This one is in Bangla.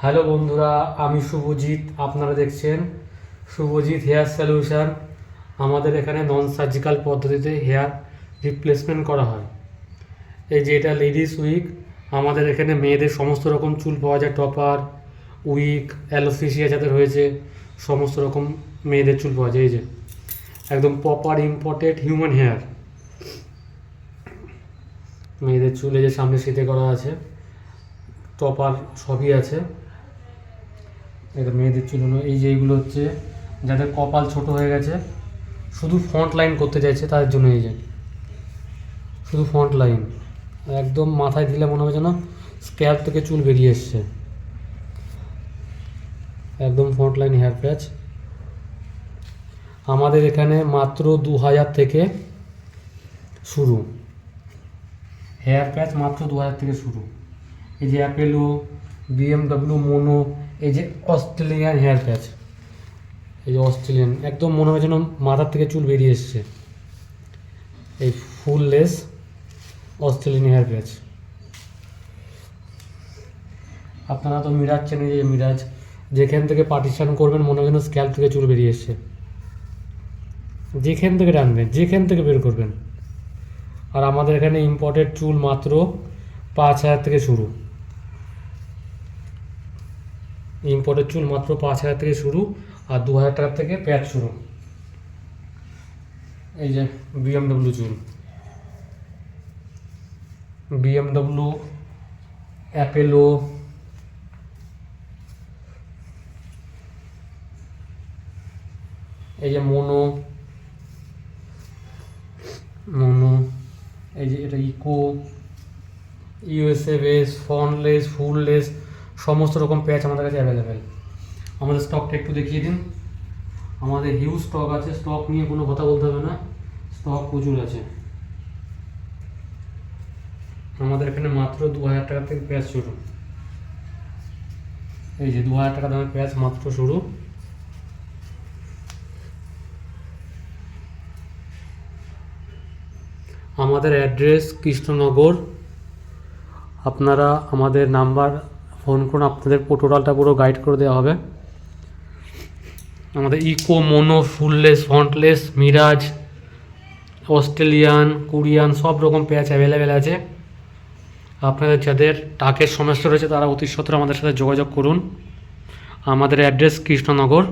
হ্যালো বন্ধুরা, আমি শুভজিৎ। আপনারা দেখছেন শুভজিৎ হেয়ার সলিউশন। আমাদের এখানে নন সার্জিক্যাল পদ্ধতিতে হেয়ার রিপ্লেসমেন্ট করা হয়। এই যে এটা লেডিস উইক। আমাদের এখানে মেয়েদের সমস্ত রকম চুল পাওয়া যায়, টপার, উইক, অ্যালোপেশিয়া যাদের হয়েছে সমস্ত রকম মেয়েদের চুল পাওয়া যায়। এই যে একদম প্রপার ইম্পোর্টেড হিউম্যান হেয়ার মেয়েদের চুলে যে সামনে শীতে করা আছে, টপার সবই আছে। এটা মেয়েদের চুল হলো এই যে এইগুলো হচ্ছে যাদের কপাল ছোট হয়ে গেছে, শুধু ফ্রন্ট লাইন করতে চাইছে তাদের জন্য। এই যে শুধু ফ্রন্ট লাইন, একদম মাথায় দিলে মনে হবে যেন স্ক্যাল্প থেকে চুল বেরিয়ে এসছে। একদম ফ্রন্ট লাইন হেয়ার প্যাচ আমাদের এখানে মাত্র 2000 থেকে শুরু। হেয়ার প্যাচ মাত্র 2000 থেকে শুরু। এই যে অ্যাপেলো, বিএমডব্লিউ, মোনো, এই যে অস্ট্রেলিয়ান হেয়ার প্যাচ, এই যে অস্ট্রেলিয়ান, একদম মনে হয় যেন মাথার থেকে চুল বেরিয়ে এসছে। এই ফুল লেস অস্ট্রেলিয়ান হেয়ার প্যাচ। আপনারা তো মিরাজ চেনেন, যে মিরাজ যেখান থেকে পার্টিশন করবেন মনে হয় যেন স্ক্যাল্প থেকে চুল বেরিয়ে এসছে। যেখান থেকে টানবেন, যেখান থেকে বের করবেন। আর আমাদের এখানে ইম্পোর্টেড চুল মাত্র 5000 থেকে শুরু। ইম্পোর্টেড চুল মাত্র 5000 থেকে শুরু, আর 2000 টাকা থেকে প্যাচ শুরু। এই যে বিএমডব্লিউ চুল, বিএমডব্লিউ, অ্যাপেলো, এই যে মোনো, মোনো, এই যে এটা ইকো, ইউএসএ বেস, ফ্রন্টলেস, ফুললেস, সমস্ত রকম প্যাচ আমাদের কাছে অ্যাভেলেবেল। আমাদের স্টকটা একটু দেখিয়ে দিন। আমাদের হিউজ স্টক আছে, স্টক নিয়ে কোনো কথা বলতে হবে না, স্টক প্রচুর আছে। আমাদের এখানে মাত্র 2000 টাকা থেকে প্যাচ শুরু। এই যে 2000 টাকা দামের প্যাচ মাত্র শুরু। আমাদের অ্যাড্রেস কৃষ্ণনগর। আপনারা আমাদের নাম্বার ফোন করুন, আপনাদের টোটালটা পুরো গাইড করে দেওয়া হবে। আমাদের echo, mono, full lace, front lace, mirage, Australian, Korean সব রকম প্যাচ অ্যাভেলেবেল আছে। আপনাদের যাদের টাকের সমস্যা রয়েছে তারা অতি সত্বর আমাদের সাথে যোগাযোগ করুন। আমাদের অ্যাড্রেস কৃষ্ণনগর।